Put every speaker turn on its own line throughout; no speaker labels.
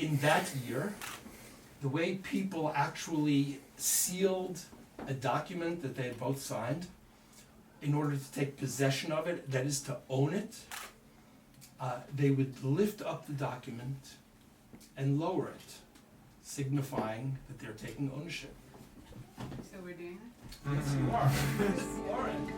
in that year, the way people actually sealed a document that they had both signed in order to take possession of it, that is to own it, they would lift up the document and lower it, signifying that they're taking ownership.
So we're doing it?
Yes, you are. Oren.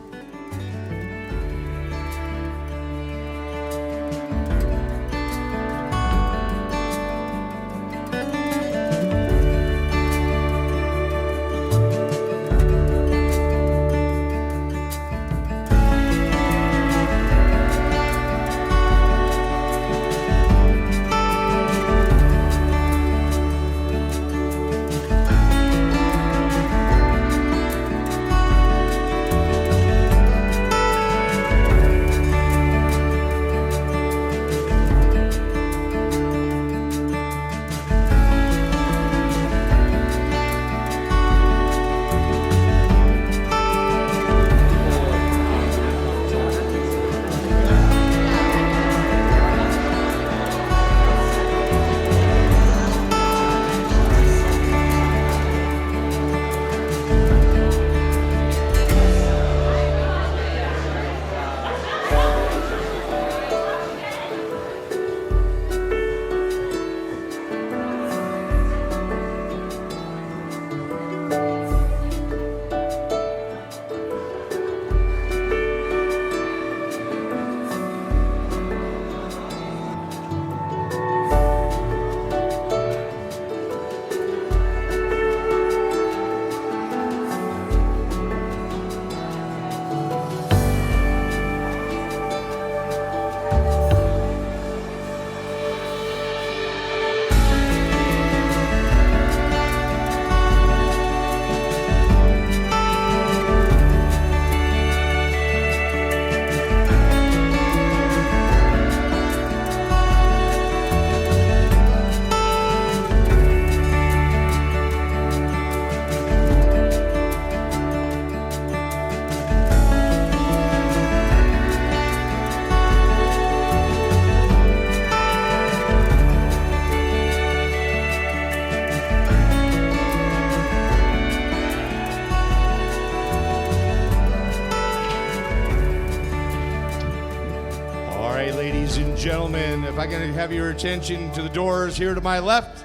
Ladies and gentlemen, if I can have your attention to the doors here to my left,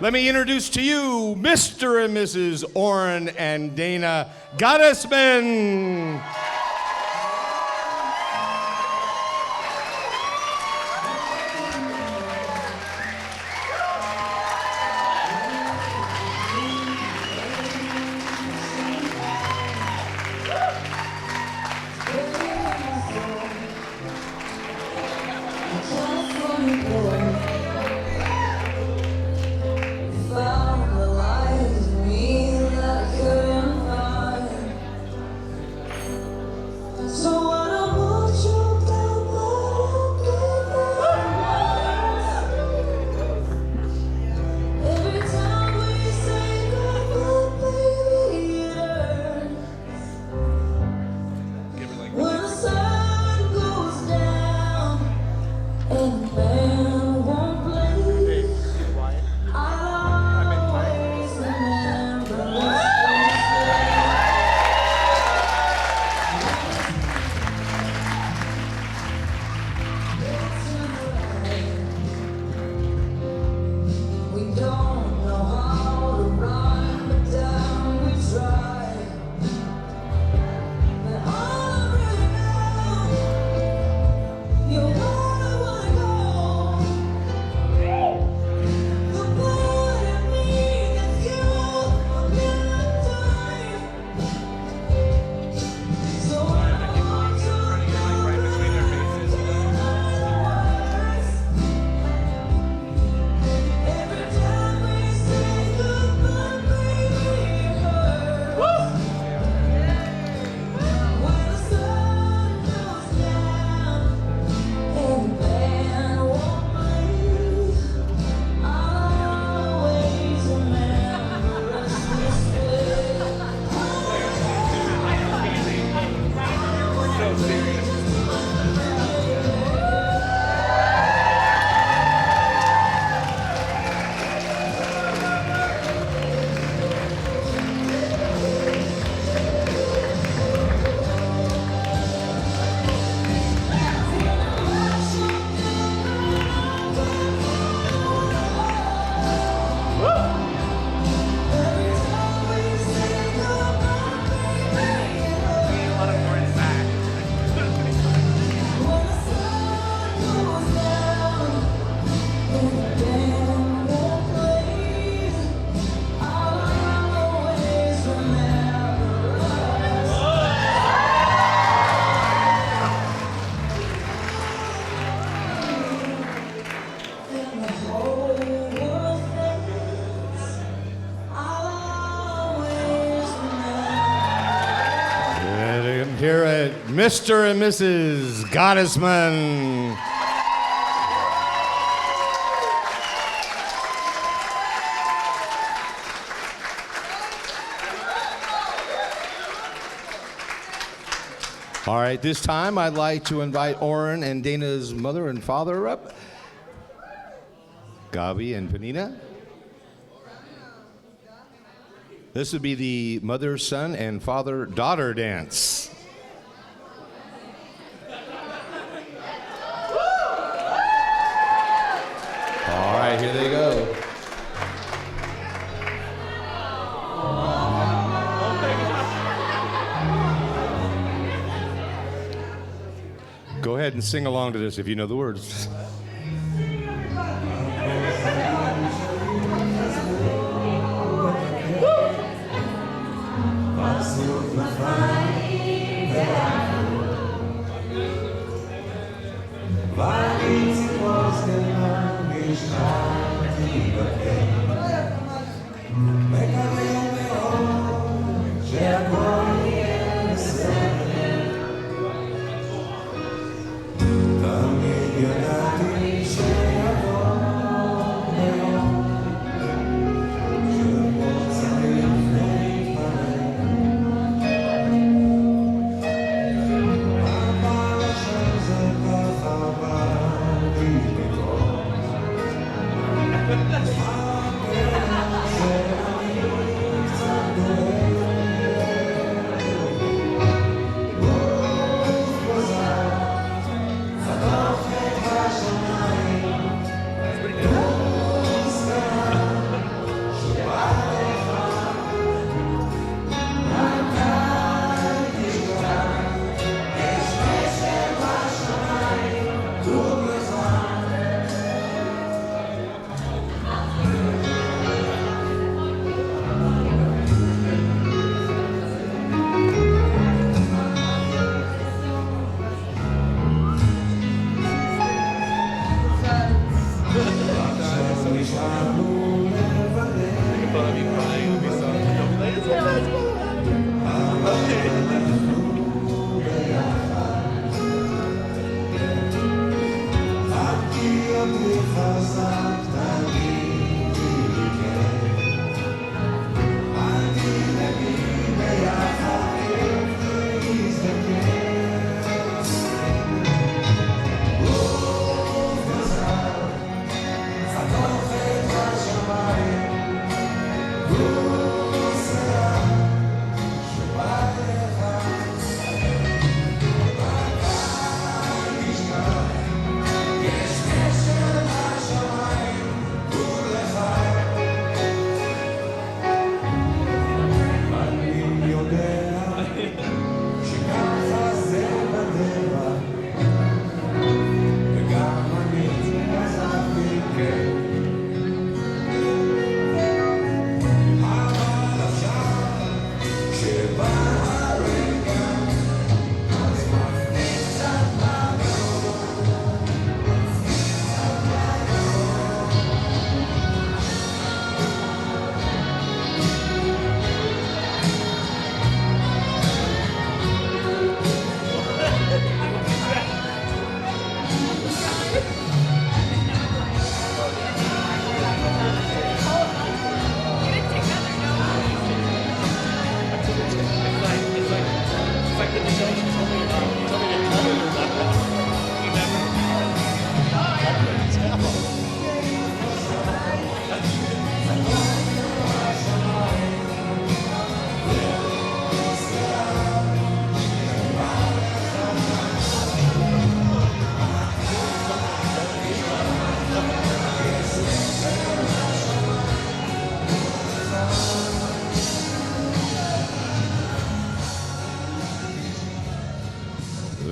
let me introduce to you Mr. and Mrs. Oren and Dana Gottesman. Mr. and Mrs. Gottesman. All right, this time I'd like to invite Oren and Dana's mother and father up. Gabi and Panina. This would be the mother, son, and father, daughter dance. All right, here they go. Go ahead and sing along to this if you know the words.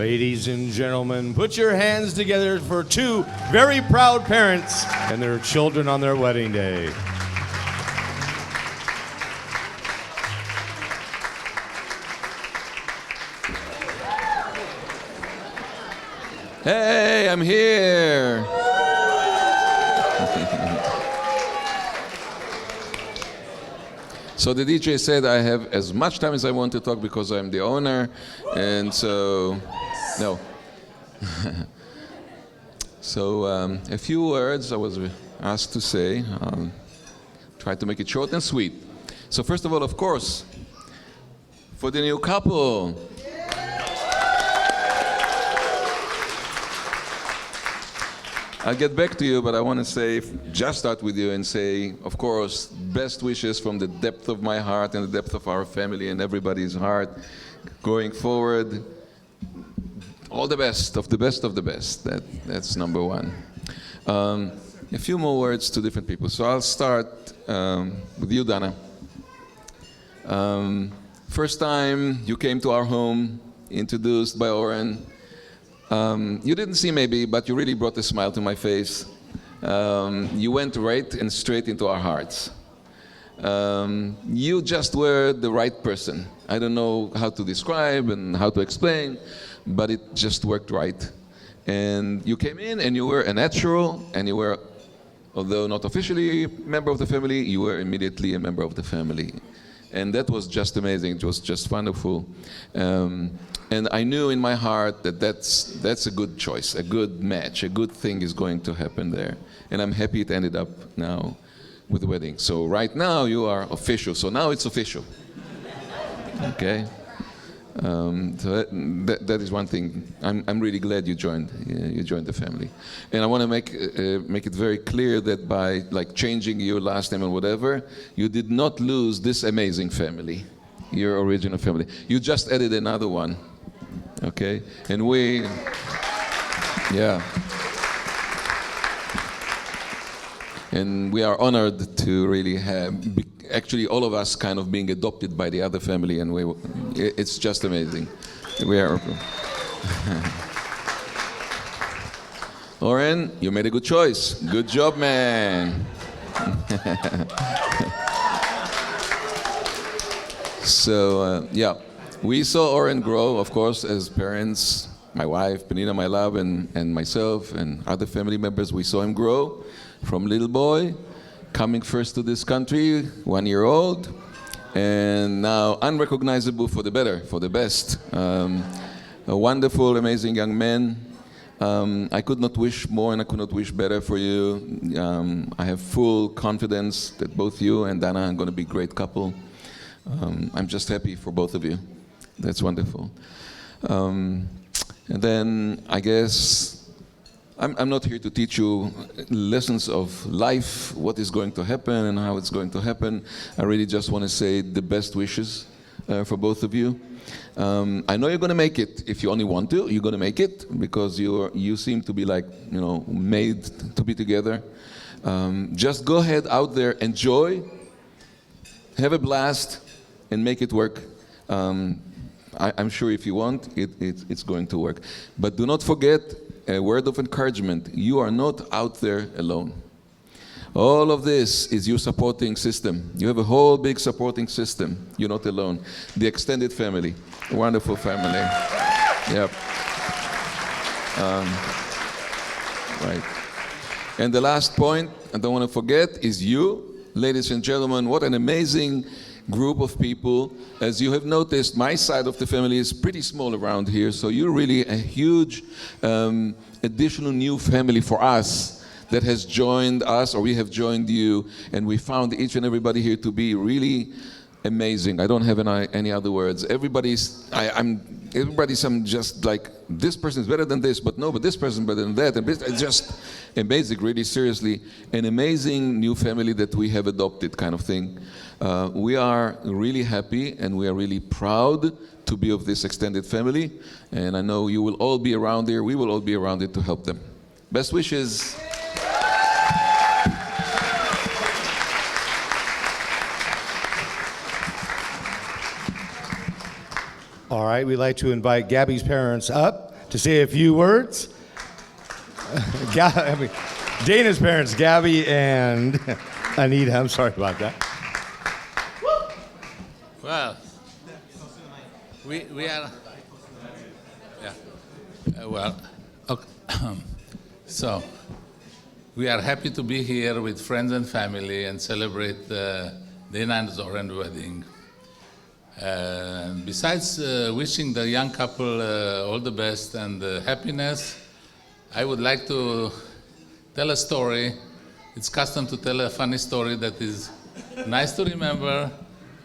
Ladies and gentlemen, put your hands together for two very proud parents and their children on their wedding day.
Hey, I'm here. So the DJ said I have as much time as I want to talk because I'm the owner, and so, no. So a few words I was asked to say. Try to make it short and sweet. So first of all, of course, for the new couple. I'll get back to you, but I want to say, just start with you and say, of course, best wishes from the depth of my heart and the depth of our family and everybody's heart going forward. All the best of the best of the best. That's number one. A few more words to different people. So I'll start with you, Dana. First time you came to our home, introduced by Oren. You didn't see maybe, but you really brought a smile to my face. You went right and straight into our hearts. You just were the right person. I don't know how to describe and how to explain, but it just worked right. And you came in and you were a natural, and you were, although not officially a member of the family, you were immediately a member of the family. And that was just amazing. It was just wonderful. And I knew in my heart that that's a good choice, a good match, a good thing is going to happen there. And I'm happy it ended up now with the wedding. So right now you are official. So now it's official. Okay? So that is one thing. I'm really glad you joined the family. And I want to make it very clear that by like changing your last name or whatever, you did not lose this amazing family, your original family. You just added another one. Okay? And yeah. And we are honored to really have, actually all of us kind of being adopted by the other family, and it's just amazing. We are. Oren, you made a good choice. Good job, man. So, yeah. We saw Oren grow, of course, as parents, my wife, Penina, my love, and myself, and other family members. We saw him grow from little boy, coming first to this country, 1 year old, and now unrecognizable for the better, for the best. A wonderful, amazing young man. I could not wish more and I could not wish better for you. I have full confidence that both you and Dana are going to be a great couple. I'm just happy for both of you. That's wonderful. And then I guess I'm not here to teach you lessons of life, what is going to happen and how it's going to happen. I really just want to say the best wishes for both of you. I know you're going to make it. If you only want to, you're going to make it because you seem to be like, made to be together. Just go ahead out there, enjoy, have a blast, and make it work. I'm sure if you want, it's going to work. But do not forget a word of encouragement. You are not out there alone. All of this is your supporting system. You have a whole big supporting system. You're not alone. The extended family, a wonderful family. Yep. Right. And the last point, I don't want to forget, is you, ladies and gentlemen. What an amazing group of people. As you have noticed, my side of the family is pretty small around here, so you're really a huge additional new family for us that has joined us, or we have joined you, and we found each and everybody here to be really amazing. I don't have any other words. Everybody's I'm just like, this person is better than this, but this person is better than that. And it's just amazing, really, seriously. An amazing new family that we have adopted, kind of thing. We are really happy and we are really proud to be of this extended family. And I know you will all be around here. We will all be around it to help them. Best wishes.
All right, we'd like to invite Gabby's parents up to say a few words. Dana's parents, Gabby and Anita. I'm sorry about that.
Well, we are, yeah. Okay. So, we are happy to be here with friends and family and celebrate the Dana and Oren wedding. Besides wishing the young couple all the best and happiness, I would like to tell a story. It's custom to tell a funny story that is nice to remember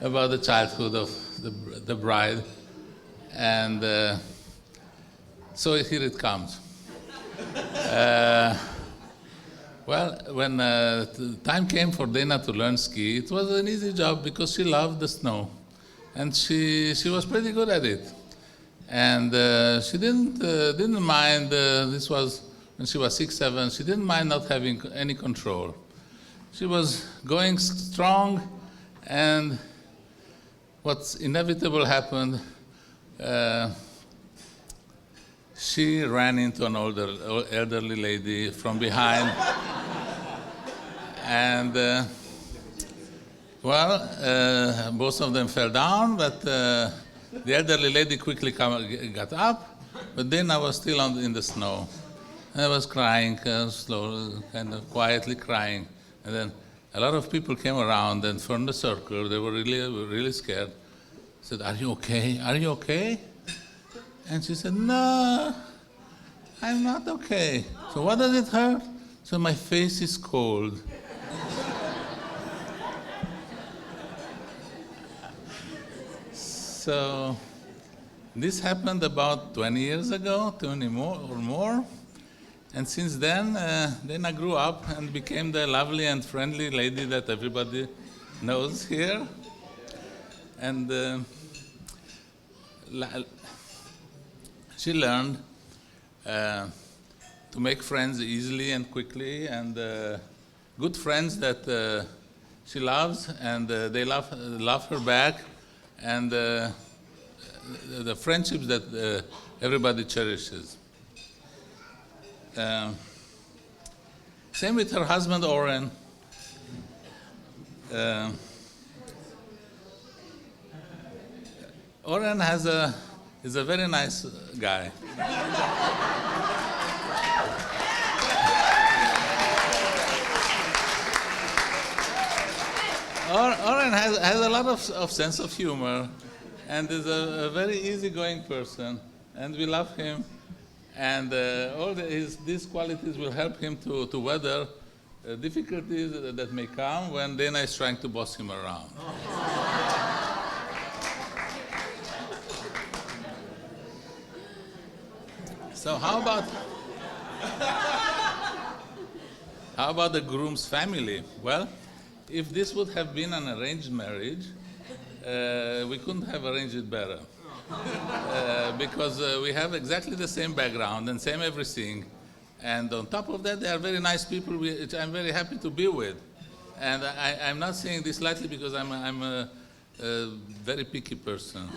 about the childhood of the bride. And so here it comes. Well, when the time came for Dana to learn ski, it was an easy job because she loved the snow. And she was pretty good at it. And she didn't mind, this was when she was 6, 7, she didn't mind not having any control. She was going strong, and what's inevitable happened. She ran into an elderly lady from behind. And, both of them fell down, but the elderly lady quickly got up, but then I was still in the snow. And I was crying, slowly, kind of quietly crying. And then a lot of people came around, and from the circle, they were really scared. Said, "Are you okay? Are you okay?" And she said, "No, I'm not okay." So what does it hurt? So my face is cold. So this happened about 20 years ago, 20 more or more. And since then I grew up and became the lovely and friendly lady that everybody knows here. And she learned to make friends easily and quickly, and good friends that she loves, and they love her back, and the friendships that everybody cherishes. Same with her husband, Oren. Oren is a very nice guy. Oren has a lot of sense of humor, and is a very easygoing person, and we love him. And all these qualities will help him to weather difficulties that may come when Dana is trying to boss him around. So how about the groom's family? Well, if this would have been an arranged marriage, we couldn't have arranged it better. Because we have exactly the same background and same everything. And on top of that, they are very nice people which I'm very happy to be with. And I'm not saying this lightly because I'm a very picky person.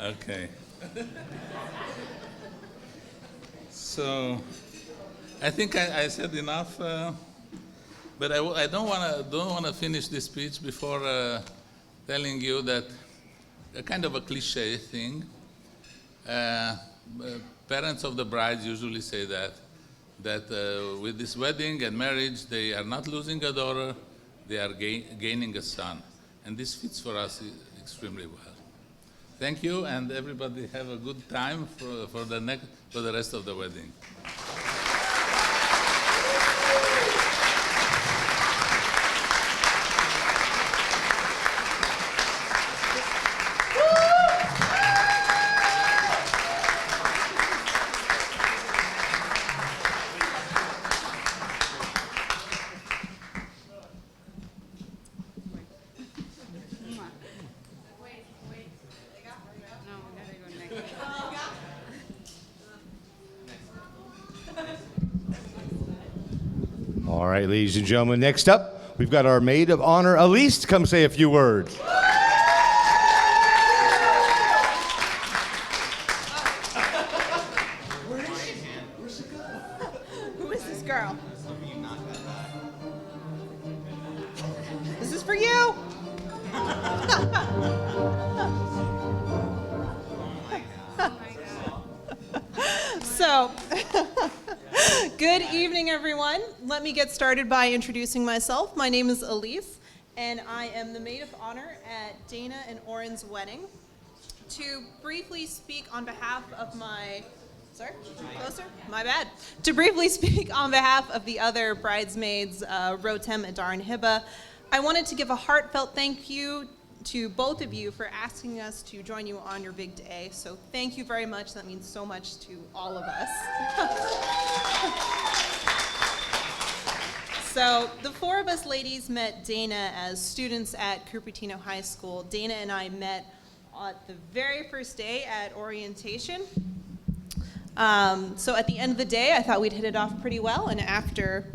Okay. So I think I said enough, but I don't want to finish this speech before telling you that a kind of a cliche thing. Parents of the brides usually say that with this wedding and marriage, they are not losing a daughter, they are gaining a son. And this fits for us extremely well. Thank you, and everybody have a good time for the rest of the wedding.
No, we gotta go next.
All right, ladies and gentlemen, next up, we've got our maid of honor, Elise, to come say a few words.
Who is this girl? This is for you. So, Good evening, everyone. Let me get started by introducing myself. My name is Elise, and I am the maid of honor at Dana and Oren's wedding. To briefly speak on behalf of my... Sorry? Closer? My bad. To briefly speak on behalf of the other bridesmaids, Rotem, Adar, and Hiba, I wanted to give a heartfelt thank you to both of you for asking us to join you on your big day. So thank you very much. That means so much to all of us. So the four of us ladies met Dana as students at Cupertino High School. Dana and I met at the very first day at orientation. So at the end of the day, I thought we'd hit it off pretty well, and after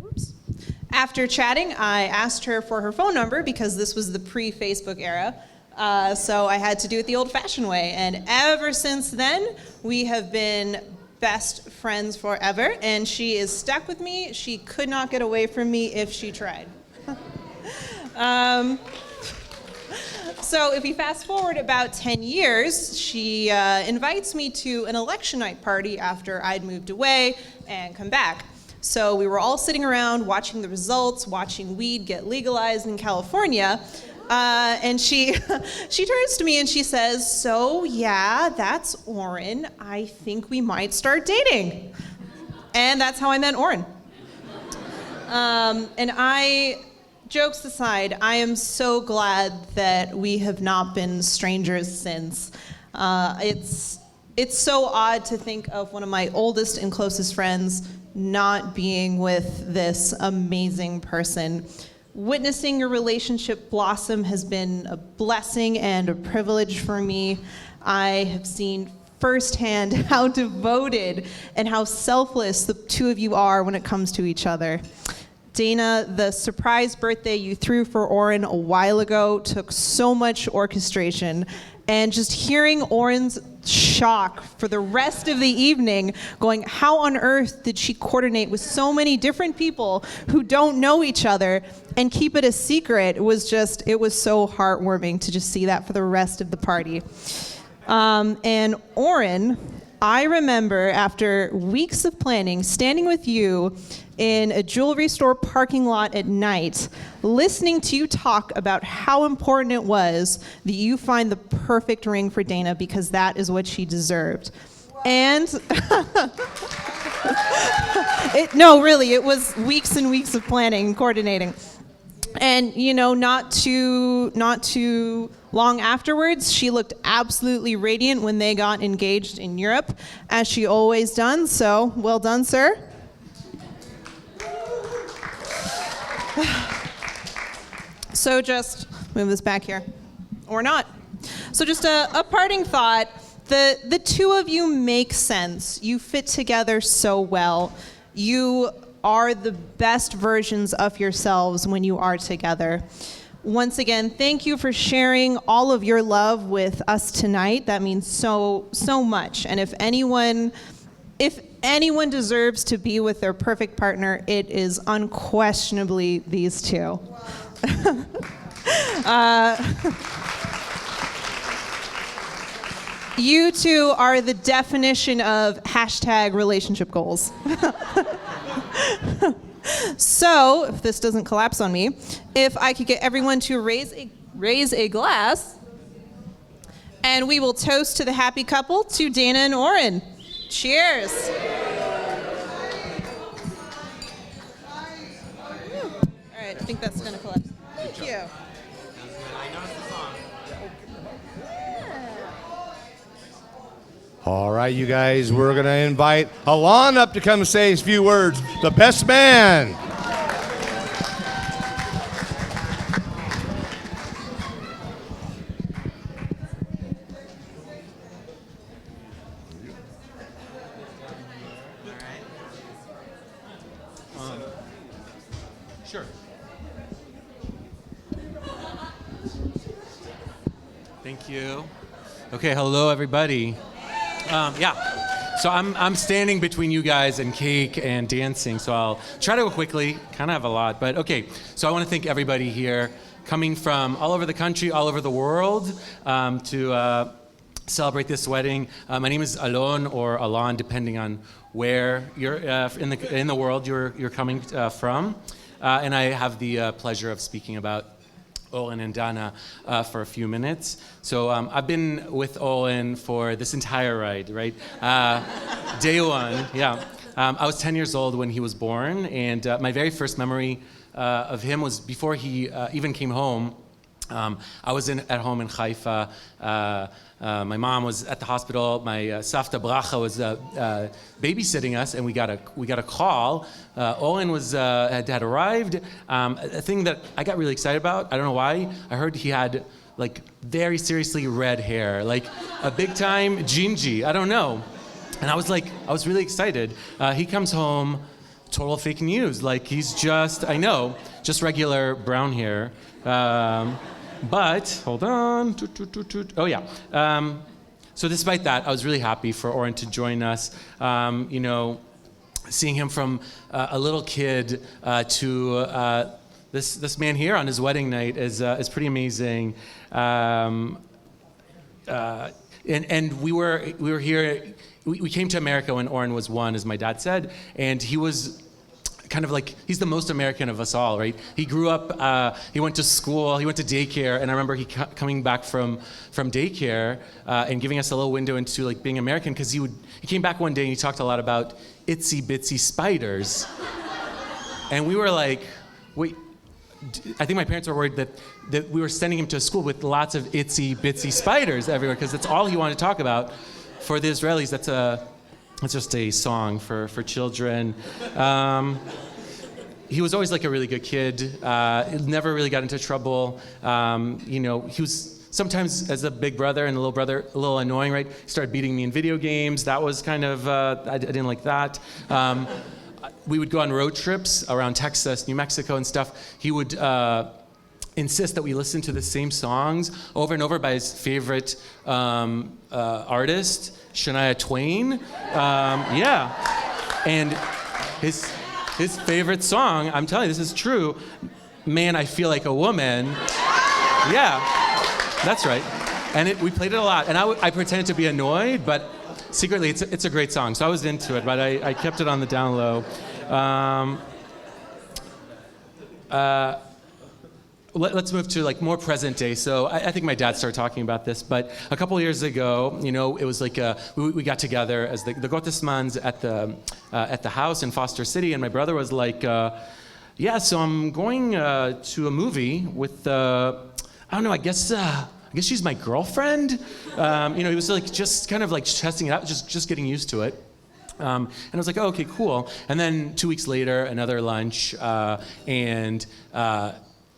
chatting, I asked her for her phone number because this was the pre-Facebook era, so I had to do it the old-fashioned way, and ever since then, we have been best friends forever, and she is stuck with me. She could not get away from me if she tried. So if we fast forward about 10 years, she invites me to an election night party after I'd moved away and come back. So we were all sitting around watching the results, watching weed get legalized in California, and she turns to me and she says, "So yeah, that's Oren. I think we might start dating." And that's how I met Oren. Jokes aside, I am so glad that we have not been strangers since. It's so odd to think of one of my oldest and closest friends not being with this amazing person. Witnessing your relationship blossom has been a blessing and a privilege for me. I have seen firsthand how devoted and how selfless the two of you are when it comes to each other. Dana, the surprise birthday you threw for Oren a while ago took so much orchestration, and just hearing Oren's shock for the rest of the evening, going, how on earth did she coordinate with so many different people who don't know each other and keep it a secret, it was so heartwarming to just see that for the rest of the party. And Oren, I remember after weeks of planning, standing with you in a jewelry store parking lot at night, listening to you talk about how important it was that you find the perfect ring for Dana because that is what she deserved. And it was weeks and weeks of planning and coordinating. And not too long afterwards, she looked absolutely radiant when they got engaged in Europe, as she always done. So, well done, sir. So just move this back here, or not. So just a parting thought. The two of you make sense. You fit together so well. You are the best versions of yourselves when you are together. Once again, thank you for sharing all of your love with us tonight. That means so much. And if anyone deserves to be with their perfect partner, it is unquestionably these two. You two are the definition of #relationship goals. So, if this doesn't collapse on me, if I could get everyone to raise a glass, and we will toast to the happy couple, to Dana and Oren. Cheers. All right, I think that's going to collapse. Thank you.
All right, you guys, we're going to invite Alon up to come say a few words. The best man.
Sure. Thank you. Okay, hello everybody. So I'm standing between you guys and cake and dancing, so I'll try to go quickly. Kind of have a lot, but okay. So I want to thank everybody here, coming from all over the country, all over the world, to celebrate this wedding. My name is Alon or Alon, depending on where you're in the world you're coming from. And I have the pleasure of speaking about Oren and Dana for a few minutes. So I've been with Oren for this entire ride, right? Day one, yeah. I was 10 years old when he was born, and my very first memory of him was before he even came home. I was at home in Haifa. My mom was at the hospital. My Savta Bracha was babysitting us, and we got a call. Oren had arrived. A thing that I got really excited about. I don't know why. I heard he had like very seriously red hair, like a big time gingy. I don't know. And I was really excited. He comes home, total fake news. Like he's just regular brown hair. But, hold on. Oh, yeah. So despite that, I was really happy for Oren to join us. Seeing him from a little kid to this man here on his wedding night is pretty amazing. And we were here. We came to America when Oren was 1, as my dad said, and he was kind of like, he's the most American of us all, right? He grew up, he went to school, he went to daycare, and I remember he coming back from daycare and giving us a little window into like being American, because he came back one day and he talked a lot about itsy bitsy spiders. And we were like, wait, I think my parents were worried that we were sending him to a school with lots of itsy bitsy spiders everywhere, because that's all he wanted to talk about. For the Israelis, that's just a song for children. He was always like a really good kid. Never really got into trouble. He was sometimes, as a big brother and a little brother, a little annoying, right? He started beating me in video games. That was kind of, I didn't like that. We would go on road trips around Texas, New Mexico and stuff. He would insist that we listen to the same songs over and over by his favorite artist, Shania Twain. And his favorite song, I'm telling you, this is true, Man, I Feel Like a Woman. Yeah, that's right. And we played it a lot. And I pretended to be annoyed, but secretly it's a great song. So I was into it, but I kept it on the down low. Let's move to like more present day. So I think my dad started talking about this, but a couple years ago, it was like we got together as the Gottesmans at the house in Foster City, and my brother was like, yeah, so I'm going to a movie with I don't know, I guess she's my girlfriend. He was like just kind of like testing it out, just getting used to it. And I was like, oh, okay, cool. And then 2 weeks later, another lunch, and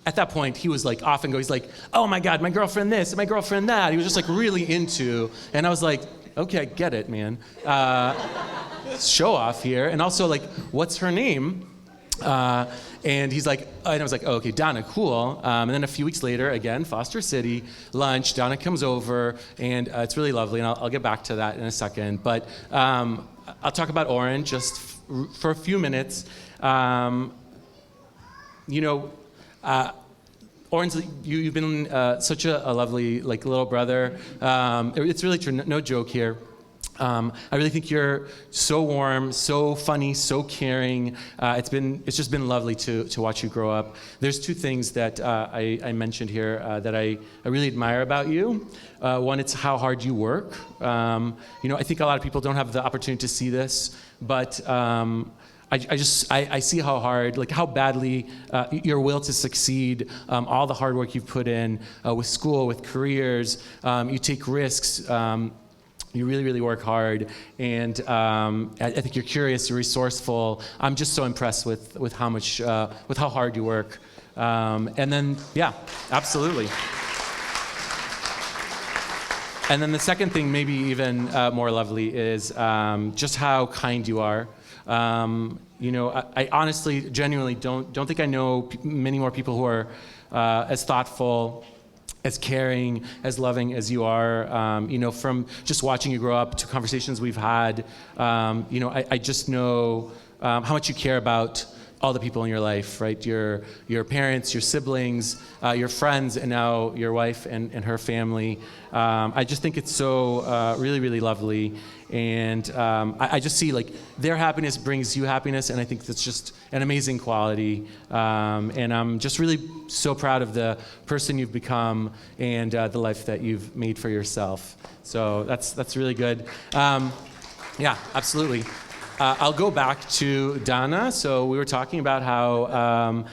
at that point, he was like off and go. He's like, oh my God, my girlfriend this, my girlfriend that. He was just like really into, and I was like, okay, I get it, man. Show off here. And also like, what's her name? And he's like, and I was like, oh, okay, Donna, cool. And then a few weeks later, again, Foster City, lunch, Donna comes over, and it's really lovely, and I'll get back to that in a second. But I'll talk about Oren just for a few minutes. Oren's, you've been such a lovely like little brother. It's really true, no joke here. I really think you're so warm, so funny, so caring. It's just been lovely to watch you grow up. There's 2 things that I mentioned here that I really admire about you. One, it's how hard you work. I think a lot of people don't have the opportunity to see this, but I see how hard, like how badly your will to succeed, all the hard work you've put in with school, with careers, you take risks, you really, really work hard, and I think you're curious, you're resourceful. I'm just so impressed with how hard you work. And then, yeah, absolutely. And then the second thing, maybe even more lovely, is just how kind you are. I honestly, genuinely don't think I know many more people who are as thoughtful, as caring, as loving as you are. From just watching you grow up to conversations we've had, I just know how much you care about all the people in your life, right? Your parents, your siblings, your friends, and now your wife and her family. I just think it's so really, really lovely. And I just see like their happiness brings you happiness, and I think that's just an amazing quality. And I'm just really so proud of the person you've become and the life that you've made for yourself. So that's really good. Yeah, absolutely. I'll go back to Dana. So we were talking about how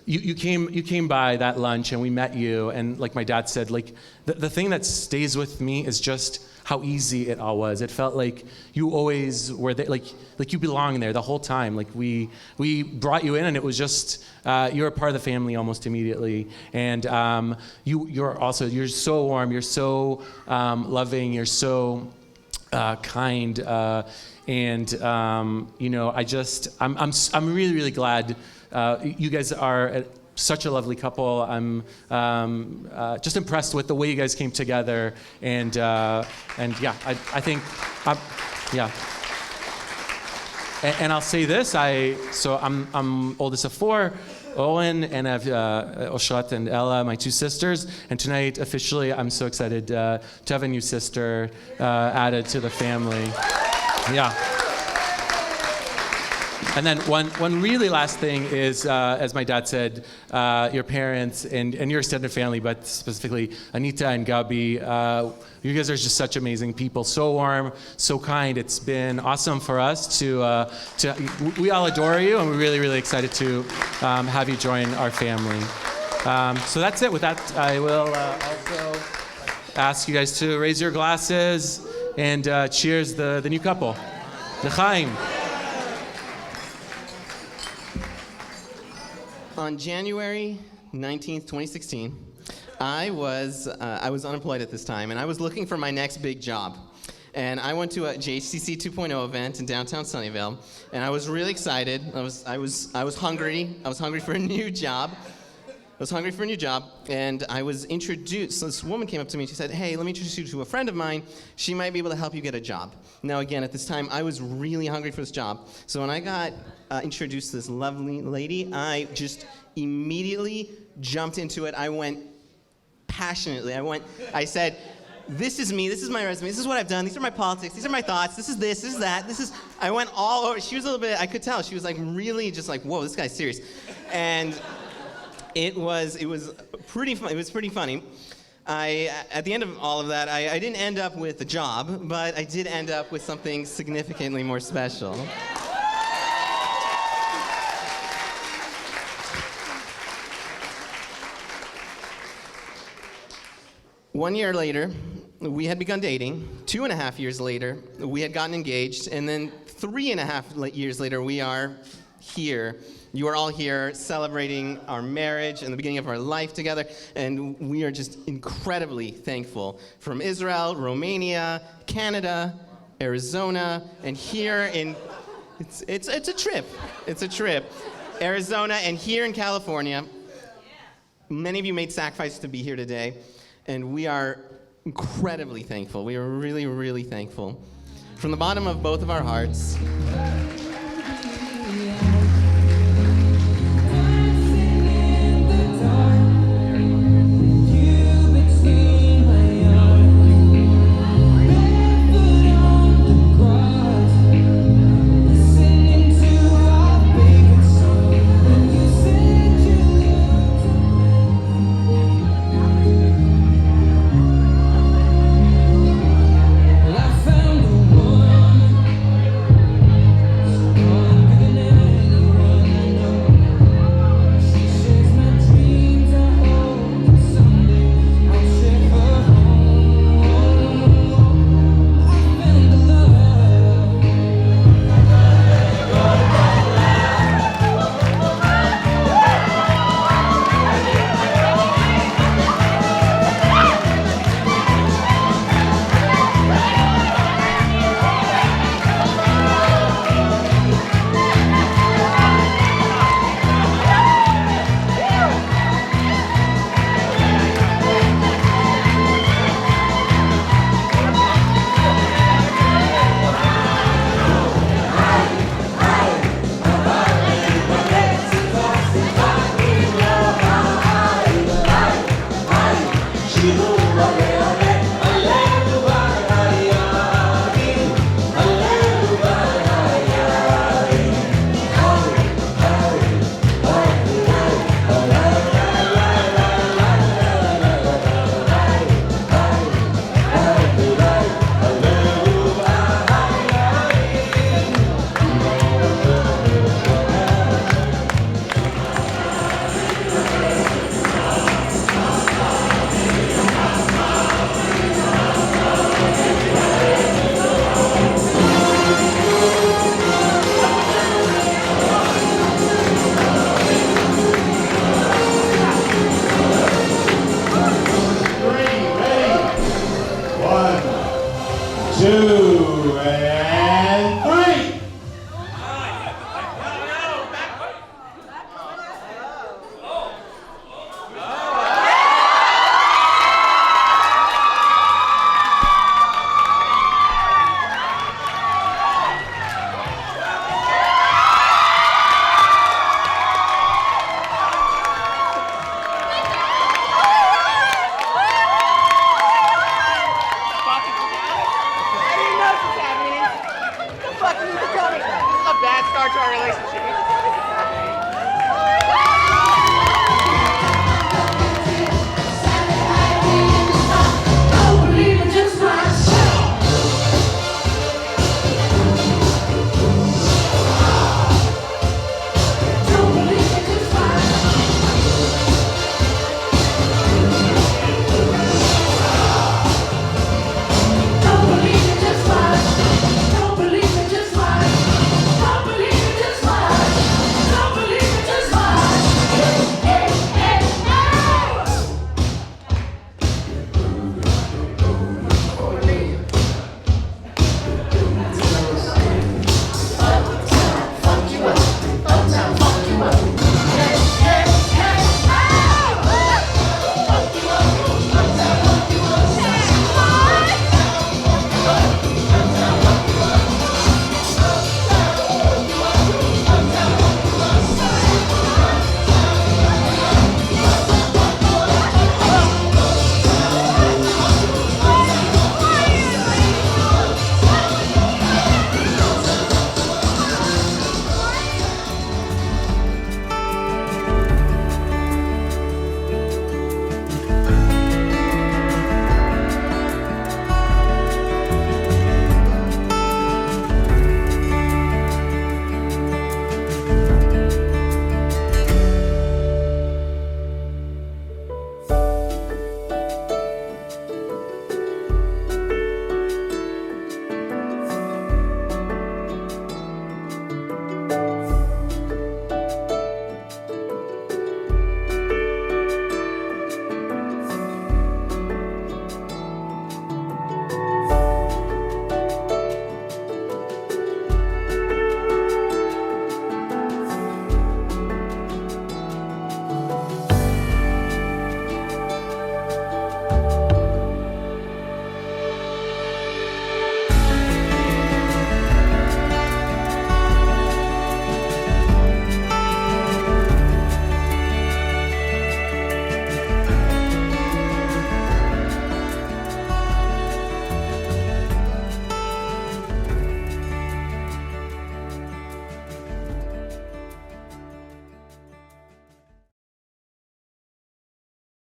you came by that lunch and we met you, and like my dad said, like the thing that stays with me is just how easy it all was. It felt like you always were there, like you belong there the whole time. Like we brought you in, and it was just you were a part of the family almost immediately. And you're so warm, you're so loving, you're so kind, and I'm really, really glad you guys are such a lovely couple. I'm just impressed with the way you guys came together, and yeah, I think, yeah. And I'll say this: I'm oldest of four, Oren, and I have Oshrat and Ella, my two sisters. And tonight, officially, I'm so excited to have a new sister added to the family. Yeah. And then one really last thing is, as my dad said, your parents and your extended family, but specifically Anita and Gabi, you guys are just such amazing people, so warm, so kind. It's been awesome for us we all adore you, and we're really, really excited to have you join our family. So that's it. With that, I will also ask you guys to raise your glasses and cheers the new couple. L'chaim.
On January 19th, 2016, I was unemployed at this time, and I was looking for my next big job. And I went to a JHCC 2.0 event in downtown Sunnyvale, and I was really excited. I was hungry. I was hungry for a new job. And I was introduced. So this woman came up to me and she said, "Hey, let me introduce you to a friend of mine. She might be able to help you get a job." Now, again, at this time, I was really hungry for this job. So when I got introduced to this lovely lady, I just immediately jumped into it. I went passionately. I said, "This is me. This is my resume. This is what I've done. These are my politics. These are my thoughts. This is this. This is that. This is." I went all over. She was a little bit. I could tell she was like really just like, "Whoa, this guy's serious," and it was pretty fun. It was pretty funny. At the end of all of that, I didn't end up with a job, but I did end up with something significantly more special. One year later, we had begun dating. 2.5 years later, we had gotten engaged. And then 3.5 years later, we are here. You are all here celebrating our marriage and the beginning of our life together. And we are just incredibly thankful. From Israel, Romania, Canada, Arizona, and here in, it's a trip. It's a trip. Arizona and here in California. Many of you made sacrifices to be here today. And we are incredibly thankful. We are really, really thankful. From the bottom of both of our hearts. to our relationship.